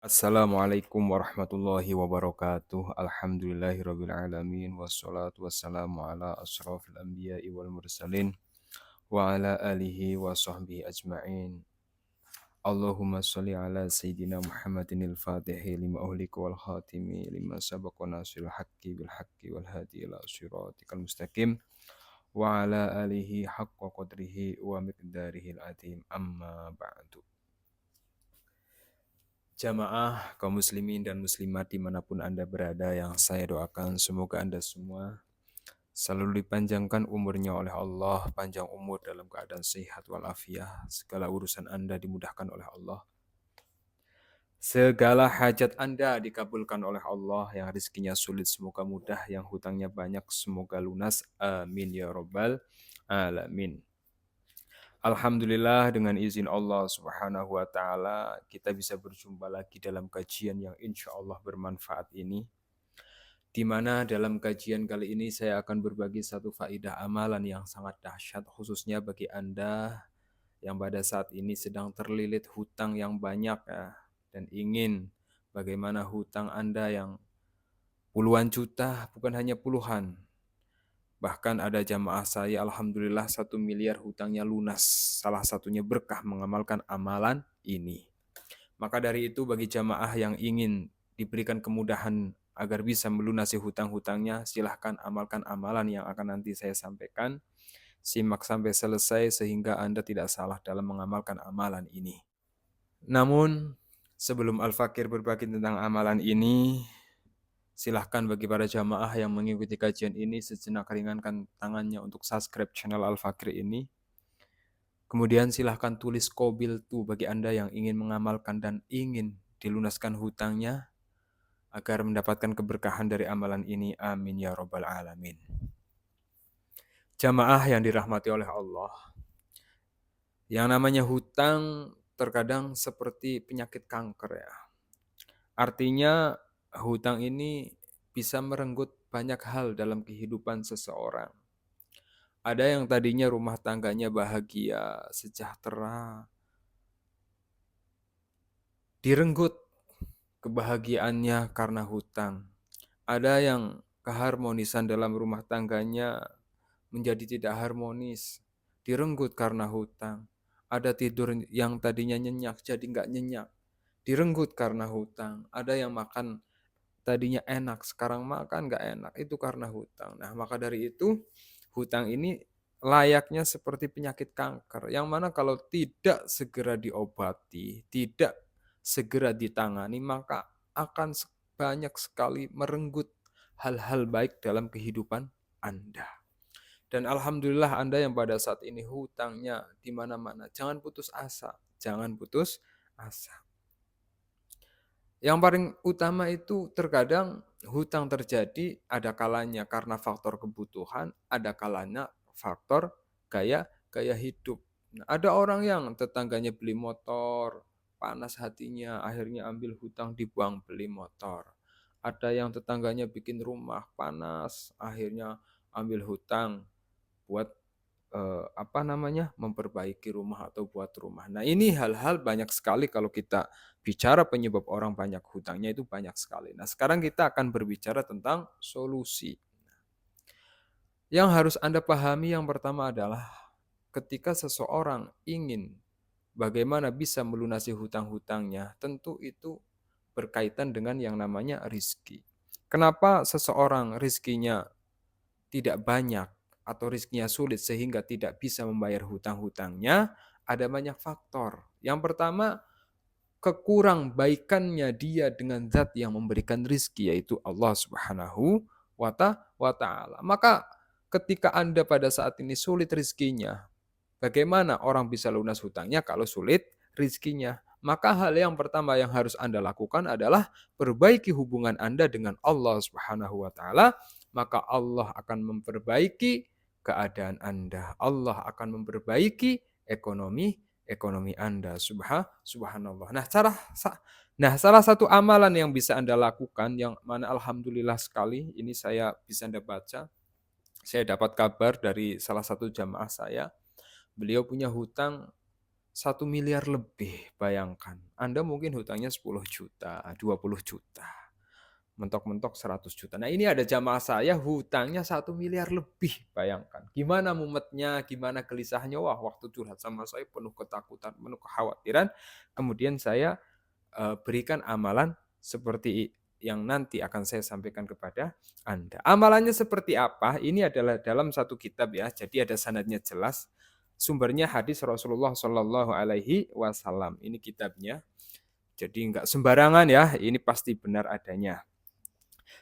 Assalamualaikum warahmatullahi wabarakatuh. Alhamdulillahirabbil alamin wassalatu wassalamu ala asyrafil anbiya'i wal mursalin wa ala alihi wa sahbihi ajmain. Allahumma shalli ala sayyidina Muhammadinil Fatihi lima uhlika wal khatimi lima sabaqa nasil haqqi bil haqqi wal hadi ila siratikal mustaqim wa ala alihi haqqa qadrihi wa miqdarihil azim amma ba'du. Jamaah kaum muslimin dan muslimat dimanapun Anda berada, yang saya doakan semoga Anda semua selalu dipanjangkan umurnya oleh Allah, panjang umur dalam keadaan sehat walafiat, segala urusan Anda dimudahkan oleh Allah, segala hajat Anda dikabulkan oleh Allah, yang rezekinya sulit semoga mudah, yang hutangnya banyak semoga lunas, amin ya robbal alamin. Alhamdulillah, dengan izin Allah Subhanahu wa taala kita bisa berjumpa lagi dalam kajian yang insya Allah bermanfaat ini. Di mana dalam kajian kali ini saya akan berbagi satu faidah amalan yang sangat dahsyat khususnya bagi Anda yang pada saat ini sedang terlilit hutang yang banyak ya, dan ingin bagaimana hutang Anda yang puluhan juta, bukan hanya puluhan. Bahkan ada jamaah saya, alhamdulillah 1 miliar hutangnya lunas. Salah satunya berkah mengamalkan amalan ini. Maka dari itu bagi jamaah yang ingin diberikan kemudahan agar bisa melunasi hutang-hutangnya, silahkan amalkan amalan yang akan nanti saya sampaikan. Simak sampai selesai sehingga Anda tidak salah dalam mengamalkan amalan ini. Namun, sebelum Al-Fakir berbagi tentang amalan ini, silahkan bagi para jamaah yang mengikuti kajian ini sejenak ringankan tangannya untuk subscribe channel Al-Fakir ini. Kemudian silahkan tulis qabil tu bagi Anda yang ingin mengamalkan dan ingin dilunaskan hutangnya agar mendapatkan keberkahan dari amalan ini. Amin ya robbal alamin. Jamaah yang dirahmati oleh Allah, yang namanya hutang terkadang seperti penyakit kanker ya. Artinya hutang ini bisa merenggut banyak hal dalam kehidupan seseorang. Ada yang tadinya rumah tangganya bahagia, sejahtera, direnggut kebahagiaannya karena hutang. Ada yang keharmonisan dalam rumah tangganya menjadi tidak harmonis, direnggut karena hutang. Ada tidur yang tadinya nyenyak jadi nggak nyenyak, direnggut karena hutang. Ada yang makan tadinya enak, sekarang makan nggak enak, itu karena hutang. Nah, maka dari itu, hutang ini layaknya seperti penyakit kanker, yang mana kalau tidak segera diobati, tidak segera ditangani, maka akan banyak sekali merenggut hal-hal baik dalam kehidupan Anda. Dan alhamdulillah Anda yang pada saat ini hutangnya di mana-mana, jangan putus asa, jangan putus asa. Yang paling utama itu terkadang hutang terjadi ada kalanya karena faktor kebutuhan, ada kalanya faktor gaya hidup. Nah, ada orang yang tetangganya beli motor, panas hatinya, akhirnya ambil hutang dibuang beli motor. Ada yang tetangganya bikin rumah panas, akhirnya ambil hutang buat memperbaiki rumah atau buat rumah. Nah, ini hal-hal banyak sekali kalau kita bicara penyebab orang banyak hutangnya itu banyak sekali. Nah, sekarang kita akan berbicara tentang solusi. Yang harus Anda pahami yang pertama adalah ketika seseorang ingin bagaimana bisa melunasi hutang-hutangnya, tentu itu berkaitan dengan yang namanya rizki. Kenapa seseorang rizkinya tidak banyak atau rizkinya sulit sehingga tidak bisa membayar hutang-hutangnya? Ada banyak faktor. Yang pertama, kekurang baikannya dia dengan zat yang memberikan rizki, yaitu Allah Subhanahu wa Ta'ala. Maka ketika Anda pada saat ini sulit rizkinya, bagaimana orang bisa lunas hutangnya kalau sulit rizkinya? Maka hal yang pertama yang harus Anda lakukan adalah perbaiki hubungan Anda dengan Allah Subhanahu wa Ta'ala. Maka Allah akan memperbaiki keadaan Anda. Allah akan memperbaiki ekonomi Anda. Subhanallah. Nah, salah satu amalan yang bisa Anda lakukan, yang mana alhamdulillah sekali, ini saya bisa Anda baca. Saya dapat kabar dari salah satu jamaah saya, beliau punya hutang 1 miliar lebih, bayangkan. Anda mungkin hutangnya 10 juta, 20 juta, mentok-mentok 100 juta. Nah ini ada jamaah saya hutangnya 1 miliar lebih, bayangkan. Gimana mumetnya, gimana gelisahnya, wah waktu curhat sama saya penuh ketakutan, penuh kekhawatiran. Kemudian saya berikan amalan seperti yang nanti akan saya sampaikan kepada Anda. Amalannya seperti apa? Ini adalah dalam satu kitab ya, jadi ada sanadnya jelas. Sumbernya hadis Rasulullah Shallallahu Alaihi Wasallam. Ini kitabnya. Jadi nggak sembarangan ya, ini pasti benar adanya.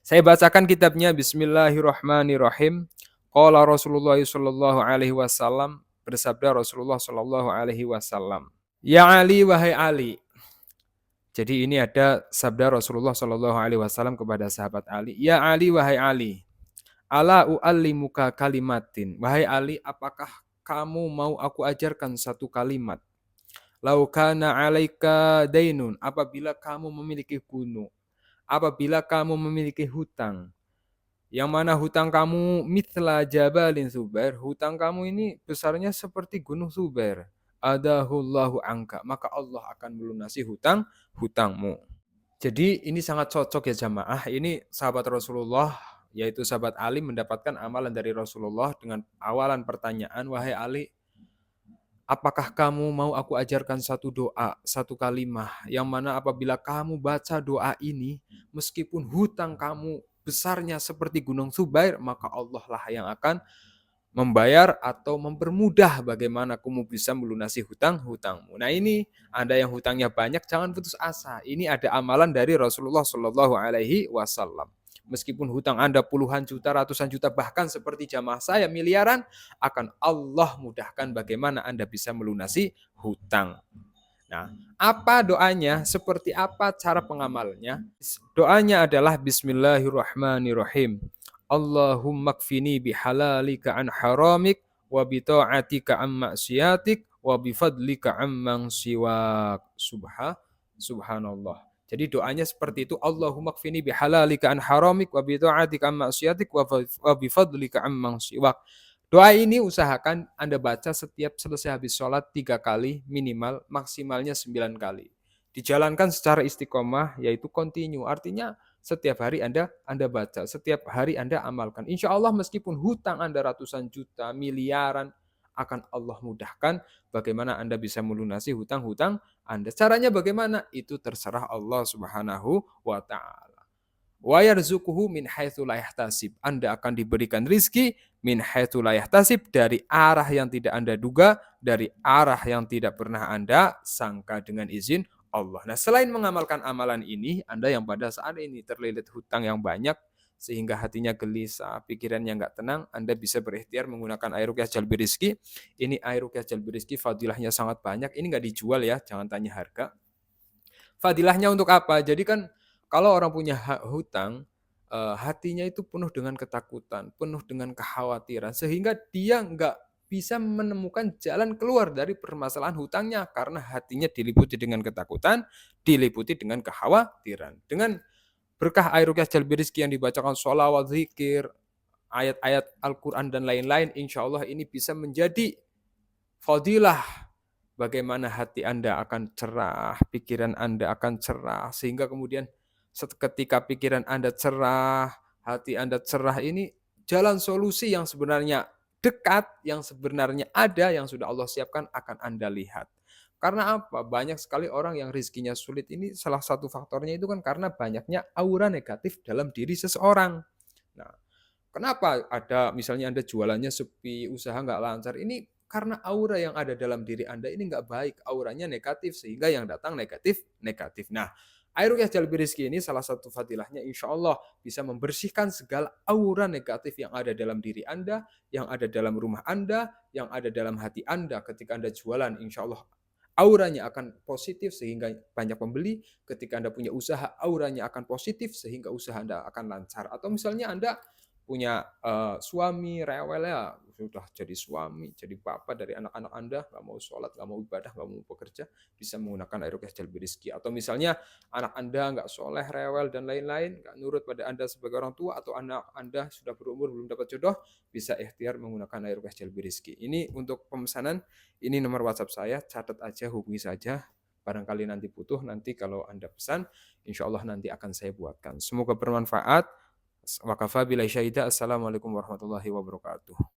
Saya bacakan kitabnya. Bismillahirrahmanirrahim. Qala Rasulullah Shallallahu Alaihi Wasallam, bersabda Rasulullah Shallallahu Alaihi Wasallam. Ya Ali, wahai Ali. Jadi ini ada sabda Rasulullah Shallallahu Alaihi Wasallam kepada sahabat Ali. Ya Ali, wahai Ali, ala u'allimuka kalimatin. Wahai Ali, apakah kamu mau aku ajarkan satu kalimat? Laukana alaika dainun. Apabila kamu memiliki gunung, apabila kamu memiliki hutang, yang mana hutang kamu mitla jabalin Subair, hutang kamu ini besarnya seperti gunung Subair. Adahullahu angka, maka Allah akan melunasi hutangmu. Jadi ini sangat cocok ya jamaah. Ini sahabat Rasulullah, yaitu sahabat Ali mendapatkan amalan dari Rasulullah dengan awalan pertanyaan, wahai Ali, apakah kamu mau aku ajarkan satu doa, satu kalimah, yang mana apabila kamu baca doa ini, meskipun hutang kamu besarnya seperti gunung Subair, maka Allah lah yang akan membayar atau mempermudah bagaimana kamu bisa melunasi hutang-hutangmu. Nah ini Anda yang hutangnya banyak, jangan putus asa. Ini ada amalan dari Rasulullah Shallallahu Alaihi Wasallam. Meskipun hutang Anda puluhan juta, ratusan juta, bahkan seperti jamaah saya miliaran, akan Allah mudahkan bagaimana Anda bisa melunasi hutang. Nah, apa doanya? Seperti apa cara pengamalnya? Doanya adalah Bismillahirrahmanirrahim. Allahumma kfini bihalalika an haramik wa bita'atika an maksiatik wa bifadlika amman siwak. Subhanallah. Jadi doanya seperti itu. Allahumma kfini bihalalika an haramik wa bita'atika an maksiatik wa bifadlika amman siwak. Doa ini usahakan Anda baca setiap selesai habis sholat 3 kali minimal, maksimalnya 9 kali. Dijalankan secara istiqomah, yaitu continue. Artinya setiap hari Anda baca, setiap hari Anda amalkan. Insya Allah meskipun hutang Anda ratusan juta, miliaran, akan Allah mudahkan bagaimana Anda bisa melunasi hutang-hutang Anda. Caranya bagaimana? Itu terserah Allah Subhanahu wa Ta'ala. Wa yarzuquhu min haitsu la yahtasib. Anda akan diberikan rizki min haitsu la yahtasib, dari arah yang tidak Anda duga, dari arah yang tidak pernah Anda sangka dengan izin Allah. Nah, selain mengamalkan amalan ini, Anda yang pada saat ini terlilit hutang yang banyak sehingga hatinya gelisah, pikirannya nggak tenang, Anda bisa berikhtiar menggunakan air ruqyah jalbi rizki. Ini air ruqyah jalbi rizki, fadilahnya sangat banyak. Ini nggak dijual ya, jangan tanya harga. Fadilahnya untuk apa? Jadi kan kalau orang punya hutang, hatinya itu penuh dengan ketakutan, penuh dengan kekhawatiran, sehingga dia nggak bisa menemukan jalan keluar dari permasalahan hutangnya karena hatinya diliputi dengan ketakutan, diliputi dengan kekhawatiran. Dengan berkah air ruqyah jalbi rizki yang dibacakan sholawat, zikir, ayat-ayat Al-Quran dan lain-lain, insya Allah ini bisa menjadi fadilah. Bagaimana hati Anda akan cerah, pikiran Anda akan cerah, sehingga kemudian ketika pikiran Anda cerah, hati Anda cerah, ini jalan solusi yang sebenarnya dekat, yang sebenarnya ada, yang sudah Allah siapkan akan Anda lihat. Karena apa? Banyak sekali orang yang rizkinya sulit ini, salah satu faktornya itu kan karena banyaknya aura negatif dalam diri seseorang. Nah, kenapa ada misalnya Anda jualannya sepi, usaha nggak lancar? Ini karena aura yang ada dalam diri Anda ini nggak baik, auranya negatif, sehingga yang datang negatif. Nah, air ruqyah jalbi rizki ini salah satu fadilahnya insya Allah bisa membersihkan segala aura negatif yang ada dalam diri Anda, yang ada dalam rumah Anda, yang ada dalam hati Anda. Ketika Anda jualan, insya Allah auranya akan positif sehingga banyak pembeli. Ketika Anda punya usaha, auranya akan positif sehingga usaha Anda akan lancar. Atau misalnya Anda punya suami rewel ya, sudah jadi suami, jadi bapak dari anak-anak Anda, nggak mau sholat, nggak mau ibadah, nggak mau bekerja, bisa menggunakan air ruqyah jalbi rizki. Atau misalnya anak Anda nggak soleh, rewel, dan lain-lain, nggak nurut pada Anda sebagai orang tua, atau anak Anda sudah berumur belum dapat jodoh, bisa ikhtiar menggunakan air ruqyah jalbi rizki. Ini untuk pemesanan, ini nomor WhatsApp saya, catat aja, hubungi saja. Barangkali nanti butuh, nanti kalau Anda pesan, insya Allah nanti akan saya buatkan. Semoga bermanfaat. Wa kafa billahi syahida. Assalamualaikum warahmatullahi wabarakatuh.